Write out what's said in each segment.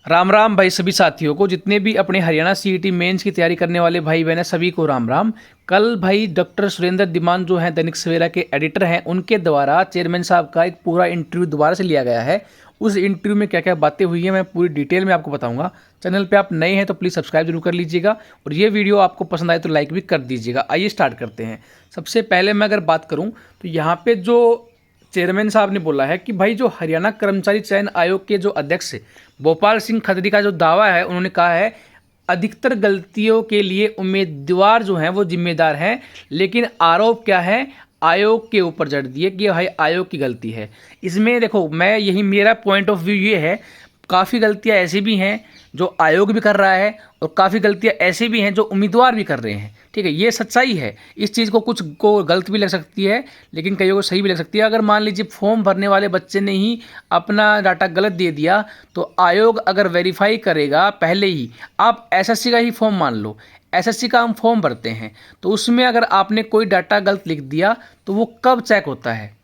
राम राम भाई सभी साथियों को, जितने भी अपने हरियाणा सीईटी मेंस की तैयारी करने वाले भाई बहन हैं सभी को राम राम। कल भाई डॉक्टर सुरेंद्र धीमान जो हैं दैनिक सवेरा के एडिटर हैं, उनके द्वारा चेयरमैन साहब का एक पूरा इंटरव्यू दोबारा से लिया गया है। उस इंटरव्यू में क्या क्या बातें हुई हैं मैं पूरी डिटेल में आपको बताऊंगा। चैनल पे आप नए हैं तो प्लीज़ सब्सक्राइब जरूर कर लीजिएगा और ये वीडियो आपको पसंद आए तो लाइक भी कर दीजिएगा। आइए स्टार्ट करते हैं। सबसे पहले मैं अगर बात करूँ तो यहाँ पे जो चेयरमैन साहब ने बोला है कि भाई जो हरियाणा कर्मचारी चयन आयोग के जो अध्यक्ष भोपाल सिंह खत्री का जो दावा है, उन्होंने कहा है अधिकतर गलतियों के लिए उम्मीदवार जो हैं वो जिम्मेदार हैं, लेकिन आरोप क्या है आयोग के ऊपर जड़ दिए कि भाई आयोग की गलती है। इसमें देखो, मैं यही मेरा पॉइंट ऑफ व्यू ये है, काफ़ी गलतियां ऐसी भी हैं जो आयोग भी कर रहा है और काफ़ी गलतियां ऐसी भी हैं जो उम्मीदवार भी कर रहे हैं। ठीक है, ये सच्चाई है। इस चीज़ को कुछ को गलत भी लग सकती है लेकिन कईयों को सही भी लग सकती है। अगर मान लीजिए फॉर्म भरने वाले बच्चे ने ही अपना डाटा गलत दे दिया तो आयोग अगर वेरीफाई करेगा पहले ही, आप एसएससी का ही फॉर्म मान लो, एसएससी का हम फॉर्म भरते हैं तो उसमें अगर आपने कोई डाटा गलत लिख दिया तो वो कब चेक होता है?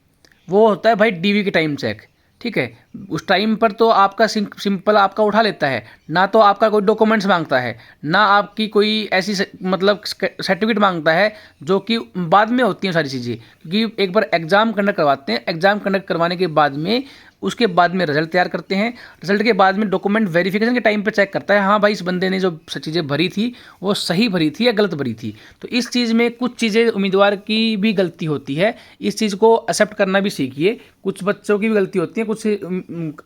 वो होता है भाई डीवी के टाइम चेक। ठीक है, उस टाइम पर तो आपका सिंपल आपका उठा लेता है, ना तो आपका कोई डॉक्यूमेंट्स मांगता है, ना आपकी कोई ऐसी मतलब सर्टिफिकेट मांगता है जो कि बाद में होती हैं सारी चीज़ें। क्योंकि एक बार एग्ज़ाम कंडक्ट करवाते हैं, एग्ज़ाम कंडक्ट करवाने के बाद में उसके बाद में रिजल्ट तैयार करते हैं, रिजल्ट के बाद में डॉक्यूमेंट वेरिफिकेशन के टाइम पे चेक करता है हाँ भाई इस बंदे ने जो चीज़ें भरी थी वो सही भरी थी या गलत भरी थी। तो इस चीज़ में कुछ चीज़ें उम्मीदवार की भी गलती होती है, इस चीज़ को एक्सेप्ट करना भी सीखिए। कुछ बच्चों की भी गलती होती है, कुछ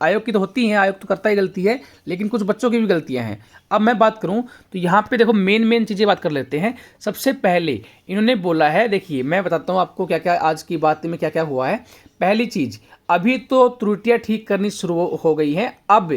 आयोग की तो होती हैं, आयोग तो करता ही गलती है, लेकिन कुछ बच्चों की भी गलतियां हैं। अब मैं बात करूं तो यहाँ पे देखो मेन चीज़ें बात कर लेते हैं। सबसे पहले इन्होंने बोला है, देखिए मैं बताता हूँ आपको क्या क्या आज की बात में क्या क्या हुआ है। पहली चीज़, अभी तो त्रुटियां ठीक करनी शुरू हो गई हैं, अब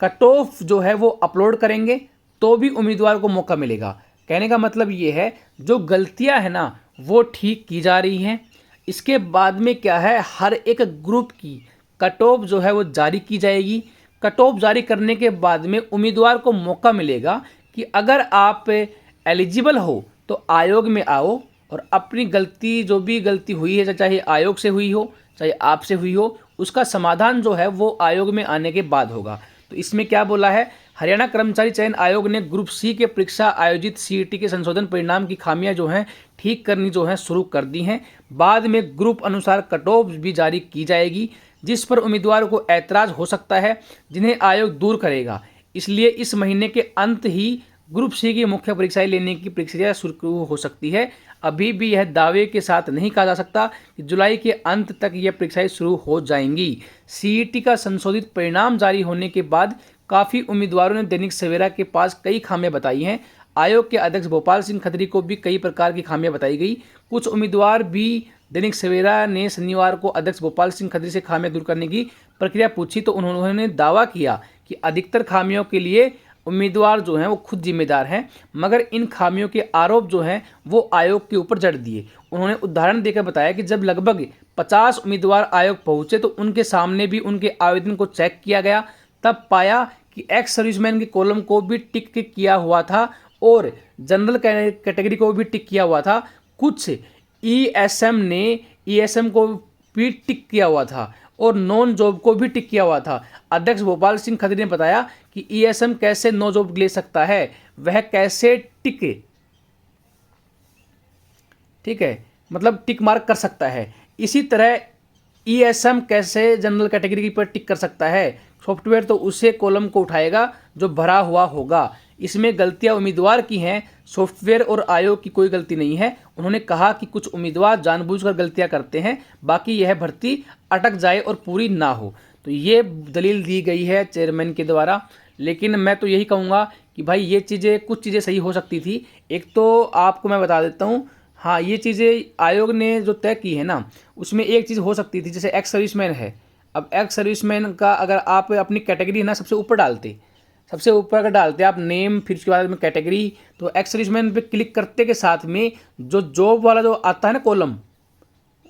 कट ऑफ जो है वो अपलोड करेंगे तो भी उम्मीदवार को मौका मिलेगा। कहने का मतलब ये है जो गलतियां हैं ना वो ठीक की जा रही हैं। इसके बाद में क्या है, हर एक ग्रुप की कट ऑफ जो है वो जारी की जाएगी। कट ऑफ जारी करने के बाद में उम्मीदवार को मौका मिलेगा कि अगर आप एलिजिबल हो तो आयोग में आओ और अपनी गलती जो भी गलती हुई है, चाहे आयोग से हुई हो चाहे आपसे हुई हो, उसका समाधान जो है वो आयोग में आने के बाद होगा। तो इसमें क्या बोला है, हरियाणा कर्मचारी चयन आयोग ने ग्रुप सी के परीक्षा आयोजित सीईटी के संशोधन परिणाम की खामियां जो हैं ठीक करनी जो है शुरू कर दी हैं। बाद में ग्रुप अनुसार कट ऑफ भी जारी की जाएगी जिस पर उम्मीदवारों को ऐतराज हो सकता है, जिन्हें आयोग दूर करेगा। इसलिए इस महीने के अंत ही ग्रुप सी की मुख्य परीक्षाएं लेने की प्रक्रिया शुरू हो सकती है। अभी भी यह दावे के साथ नहीं कहा जा सकता कि जुलाई के अंत तक यह परीक्षाएं शुरू हो जाएंगी। सीईटी का संशोधित परिणाम जारी होने के बाद काफ़ी उम्मीदवारों ने दैनिक सवेरा के पास कई खामियां बताई हैं। आयोग के अध्यक्ष भोपाल सिंह खत्री को भी कई प्रकार की खामियां बताई गई। कुछ उम्मीदवार भी दैनिक सवेरा ने शनिवार को अध्यक्ष भोपाल सिंह खत्री से खामियां दूर करने की प्रक्रिया पूछी तो उन्होंने दावा किया कि अधिकतर खामियों के लिए उम्मीदवार जो हैं वो खुद जिम्मेदार हैं, मगर इन खामियों के आरोप जो हैं वो आयोग के ऊपर जड़ दिए। उन्होंने उदाहरण देकर बताया कि जब लगभग 50 उम्मीदवार आयोग पहुंचे तो उनके सामने भी उनके आवेदन को चेक किया गया, तब पाया कि एक्स सर्विसमैन के कॉलम को भी टिक किया हुआ था और जनरल कैटेगरी को भी टिक किया हुआ था। कुछ ईएसएम ने ईएसएम को भी टिक किया हुआ था और नॉन जॉब को भी टिक किया हुआ था। अध्यक्ष भोपाल सिंह खत्री ने बताया कि ईएसएम कैसे नो जॉब ले सकता है, वह कैसे टिके, ठीक है, मतलब टिक मार्क कर सकता है। इसी तरह ईएसएम कैसे जनरल कैटेगरी पर टिक कर सकता है, सॉफ्टवेयर तो उसे कॉलम को उठाएगा जो भरा हुआ होगा। इसमें गलतियां उम्मीदवार की हैं, सॉफ्टवेयर और आयोग की कोई गलती नहीं है। उन्होंने कहा कि कुछ उम्मीदवार जानबूझकर गलतियां करते हैं, बाकी यह भर्ती अटक जाए और पूरी ना हो। तो ये दलील दी गई है चेयरमैन के द्वारा, लेकिन मैं तो यही कहूँगा कि भाई ये चीज़ें कुछ चीज़ें सही हो सकती थी। एक तो आपको मैं बता देता हूँ, हाँ ये चीज़ें आयोग ने जो तय की है ना उसमें एक चीज़ हो सकती थी, जैसे एक्स सर्विसमैन है। अब एक्स सर्विसमैन का अगर आप अपनी कैटेगरी ना सबसे ऊपर डालते, सबसे ऊपर अगर डालते आप नेम, फिर उसके बाद में कैटेगरी, तो एक्स सर्विसमैन पे क्लिक करते के साथ में जो जॉब वाला जो आता है ना कॉलम,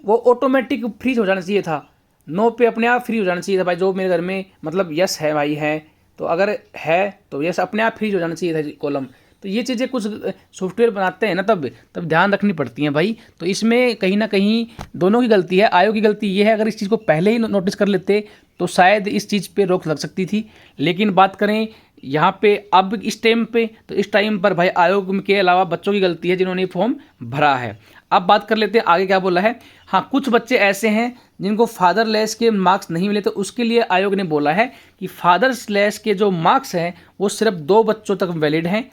वो ऑटोमेटिक फ्रीज हो जाना चाहिए था। नो पे अपने आप फ्री हो जाना चाहिए था भाई, जॉब मेरे घर में मतलब यस है भाई है, तो अगर है तो यस अपने आप फ्रीज हो जाना चाहिए था कॉलम। तो ये चीज़ें कुछ सॉफ्टवेयर बनाते हैं ना तब ध्यान रखनी पड़ती हैं भाई। तो इसमें कहीं ना कहीं दोनों की गलती है। आयोग की गलती ये है, अगर इस चीज़ को पहले ही नोटिस कर लेते तो शायद इस चीज़ पे रोक लग सकती थी। लेकिन बात करें यहाँ पे अब इस टाइम पे, तो इस टाइम पर भाई आयोग के अलावा बच्चों की गलती है जिन्होंने फॉर्म भरा है। अब बात कर लेते हैं आगे क्या बोला है। हाँ, कुछ बच्चे ऐसे हैं जिनको फादरलेस के मार्क्स नहीं मिले, तो उसके लिए आयोग ने बोला है कि फादरलेस के जो मार्क्स हैं वो सिर्फ 2 बच्चों तक वैलिड हैं।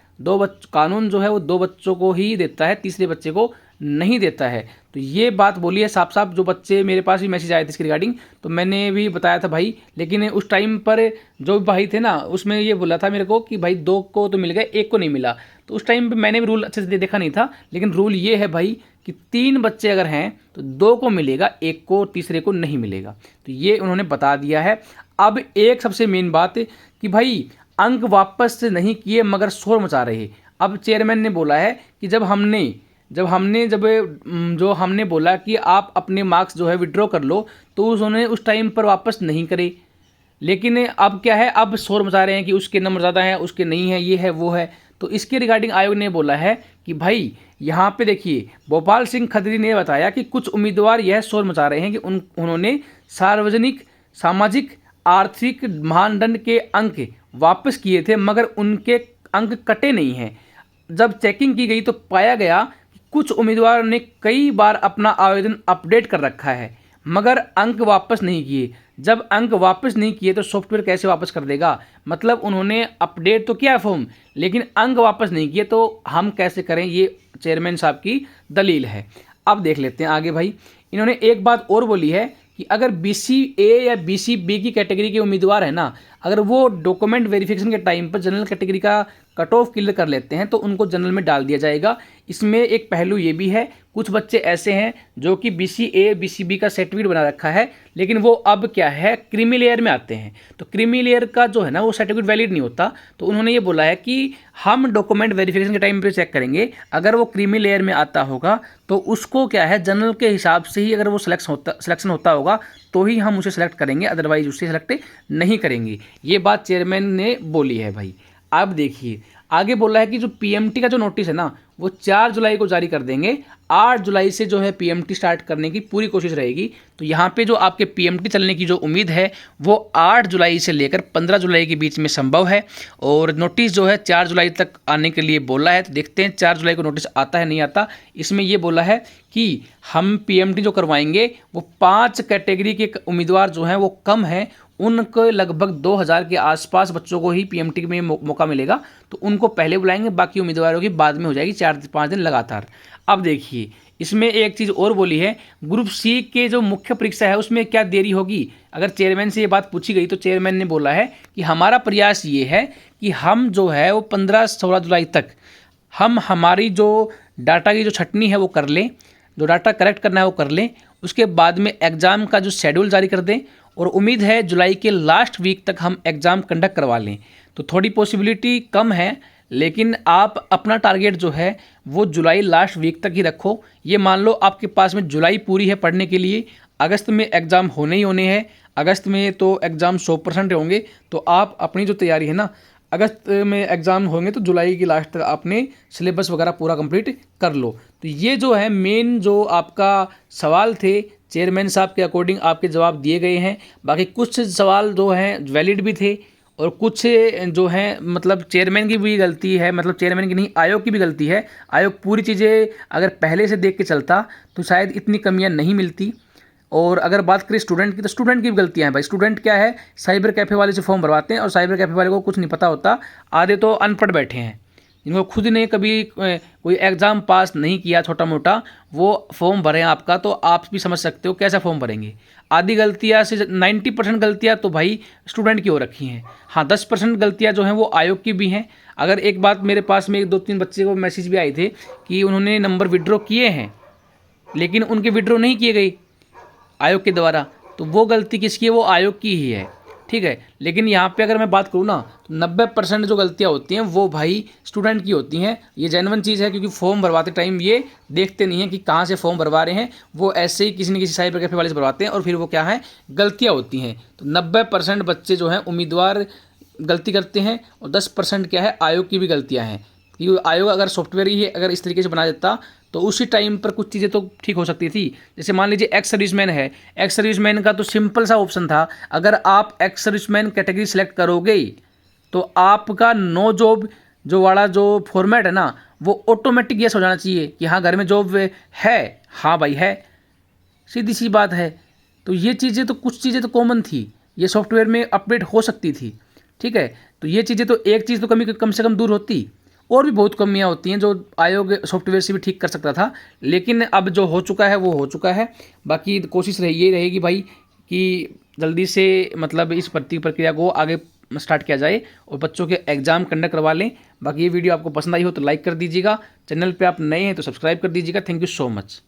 कानून जो है वो 2 बच्चों को ही देता है, तीसरे बच्चे को नहीं देता है। तो ये बात बोली है साफ साफ। जो बच्चे मेरे पास भी मैसेज आए थे इसके रिगार्डिंग, तो मैंने भी बताया था भाई, लेकिन उस टाइम पर जो भाई थे ना उसमें ये बोला था मेरे को कि भाई 2 को तो मिल गए, 1 को नहीं मिला। तो उस टाइम पे मैंने भी रूल अच्छे से देखा नहीं था, लेकिन रूल ये है भाई कि 3 बच्चे अगर हैं तो 2 को मिलेगा, 1 को, तीसरे को नहीं मिलेगा। तो ये उन्होंने बता दिया है। अब एक सबसे मेन बात कि भाई अंक वापस नहीं किए मगर शोर मचा रहे। अब चेयरमैन ने बोला है कि जब हमने बोला कि आप अपने मार्क्स जो है विड्रॉ कर लो, तो उन्होंने उस टाइम पर वापस नहीं करे। लेकिन अब क्या है, अब शोर मचा रहे हैं कि उसके नंबर ज़्यादा हैं, उसके नहीं है, ये है वो है। तो इसके रिगार्डिंग आयोग ने बोला है कि भाई यहाँ पे देखिए, भोपाल सिंह खत्री ने बताया कि कुछ उम्मीदवार यह शोर मचा रहे हैं कि उन्होंने सार्वजनिक, सामाजिक, आर्थिक मानदंड के अंक वापस किए थे मगर उनके अंक कटे नहीं हैं। जब चेकिंग की गई तो पाया गया कि कुछ उम्मीदवारों ने कई बार अपना आवेदन अपडेट कर रखा है मगर अंक वापस नहीं किए। जब अंक वापस नहीं किए तो सॉफ्टवेयर कैसे वापस कर देगा? मतलब उन्होंने अपडेट तो किया फॉर्म, लेकिन अंक वापस नहीं किए, तो हम कैसे करें? ये चेयरमैन साहब की दलील है। अब देख लेते हैं आगे भाई। इन्होंने एक बात और बोली है कि अगर BCA या BCB की कैटेगरी के उम्मीदवार है ना, अगर वो डॉक्यूमेंट वेरिफिकेशन के टाइम पर जनरल कैटेगरी का कट ऑफ क्लियर कर लेते हैं तो उनको जनरल में डाल दिया जाएगा। इसमें एक पहलू ये भी है, कुछ बच्चे ऐसे हैं जो कि BCA BCB का सर्टिफिकेट बना रखा है, लेकिन वो अब क्या है, क्रीमी लेयर में आते हैं। तो क्रीमी लेयर का जो है ना वो सर्टिफिकेट वैलिड नहीं होता। तो उन्होंने ये बोला है कि हम डॉक्यूमेंट वेरिफिकेशन के टाइम पे चेक करेंगे, अगर वो क्रीमी लेयर में आता होगा तो उसको क्या है, जनरल के हिसाब से ही अगर वो सिलेक्शन होता होगा तो ही हम उसे सेलेक्ट करेंगे, अदरवाइज उसे सेलेक्ट नहीं करेंगे। ये बात चेयरमैन ने बोली है भाई। अब देखिए आगे बोला है कि जो PMT का जो नोटिस है ना वो 4 जुलाई को जारी कर देंगे। 8 जुलाई से जो है PMT स्टार्ट करने की पूरी कोशिश रहेगी। तो यहाँ पे जो आपके PMT चलने की जो उम्मीद है वो 8 जुलाई से लेकर 15 जुलाई के बीच में संभव है। और नोटिस जो है 4 जुलाई तक आने के लिए बोला है। तो देखते हैं 4 जुलाई को नोटिस आता है नहीं आता। इसमें ये बोला है कि हम PMT जो करवाएंगे वो 5 कैटेगरी के उम्मीदवार जो हैं वो कम हैं, उनको लगभग 2000 के आसपास बच्चों को ही PMT में मौका मिलेगा। तो उनको पहले बुलाएंगे, बाकी उम्मीदवारों की बाद में हो जाएगी 4-5 दिन लगातार। अब देखिए इसमें एक चीज़ और बोली है, ग्रुप C के जो मुख्य परीक्षा है उसमें क्या देरी होगी? अगर चेयरमैन से ये बात पूछी गई तो चेयरमैन ने बोला है कि हमारा प्रयास ये है कि हम जो है वो 15-16 जुलाई तक हम हमारी जो डाटा की जो छटनी है वो कर लें, जो डाटा करेक्ट करना है वो कर लें, उसके बाद में एग्ज़ाम का जो शेड्यूल जारी कर दें। और उम्मीद है जुलाई के लास्ट वीक तक हम एग्ज़ाम कंडक्ट करवा लें। तो थोड़ी पॉसिबिलिटी कम है, लेकिन आप अपना टारगेट जो है वो जुलाई लास्ट वीक तक ही रखो। ये मान लो आपके पास में जुलाई पूरी है पढ़ने के लिए, अगस्त में एग्ज़ाम होने ही होने हैं, अगस्त में तो एग्ज़ाम 100% होंगे। तो आप अपनी जो तैयारी है ना, अगस्त में एग्ज़ाम होंगे तो जुलाई की लास्ट तक आपने सिलेबस वगैरह पूरा कंप्लीट कर लो। तो ये जो है मेन जो आपका सवाल थे चेयरमैन साहब के अकॉर्डिंग आपके जवाब दिए गए हैं। बाकी कुछ सवाल जो हैं वैलिड भी थे और कुछ जो हैं मतलब चेयरमैन की भी गलती है, मतलब चेयरमैन की नहीं आयोग की भी गलती है। आयोग पूरी चीज़ें अगर पहले से देख के चलता तो शायद इतनी कमियां नहीं मिलती। और अगर बात करें स्टूडेंट की तो स्टूडेंट की भी गलतियां हैं भाई। स्टूडेंट क्या है, साइबर कैफ़े वाले से फॉर्म भरवाते हैं और साइबर कैफ़े वाले को कुछ नहीं पता होता। आधे तो अनपढ़ बैठे हैं जिनको खुद ने कभी कोई एग्ज़ाम पास नहीं किया छोटा मोटा, वो फॉर्म भरें आपका, तो आप भी समझ सकते हो कैसा फॉर्म भरेंगे। आधी गलतियाँ से 90% गलतियाँ तो भाई स्टूडेंट की हो रखी हैं। हाँ 10% गलतियाँ जो हैं वो आयोग की भी हैं। अगर एक बात मेरे पास में 2-3 बच्चे को मैसेज भी आए थे कि उन्होंने नंबर विड्रॉ किए हैं लेकिन उनके विड्रॉ नहीं किए गए आयोग के द्वारा, तो वो गलती किसकी है? वो आयोग की ही है, ठीक है। लेकिन यहाँ पे अगर मैं बात करूँ ना तो 90% जो गलतियाँ होती हैं वो भाई स्टूडेंट की होती हैं। ये जेन्युइन चीज़ है क्योंकि फॉर्म भरवाते टाइम ये देखते नहीं हैं कि कहाँ से फॉर्म भरवा रहे हैं, वो ऐसे ही किसी न किसी साइबर कैफे वाले से भरवाते हैं और फिर वो क्या है, गलतियाँ होती हैं। तो 90% बच्चे जो हैं उम्मीदवार गलती करते हैं और 10% क्या है, आयोग की भी गलतियाँ हैं कि आयोग अगर सॉफ्टवेयर ही अगर इस तरीके से बना देता तो उसी टाइम पर कुछ चीज़ें तो ठीक हो सकती थी। जैसे मान लीजिए एक्स सर्विसमैन है, एक्स सर्विसमैन का तो सिंपल सा ऑप्शन था, अगर आप एक्स सर्विसमैन कैटेगरी सेलेक्ट करोगे तो आपका नो जॉब जो वाला जो फॉर्मेट है ना वो ऑटोमेटिक यस हो जाना चाहिए कि हाँ घर में जॉब है, हाँ भाई है, सीधी सी बात है। तो ये चीज़ें तो कुछ चीज़ें तो कॉमन थी, ये सॉफ्टवेयर में अपडेट हो सकती थी, ठीक है। तो ये चीज़ें तो एक चीज़ तो कम से कम दूर होती। और भी बहुत कमियां होती हैं जो आयोग सॉफ्टवेयर से भी ठीक कर सकता था, लेकिन अब जो हो चुका है वो हो चुका है। बाकी कोशिश ये रहेगी भाई कि जल्दी से मतलब इस भर्ती प्रक्रिया को आगे स्टार्ट किया जाए और बच्चों के एग्जाम कंडक्ट करवा लें। बाकी ये वीडियो आपको पसंद आई हो तो लाइक कर दीजिएगा, चैनल पे आप नए हैं तो सब्सक्राइब कर दीजिएगा। Thank you so much.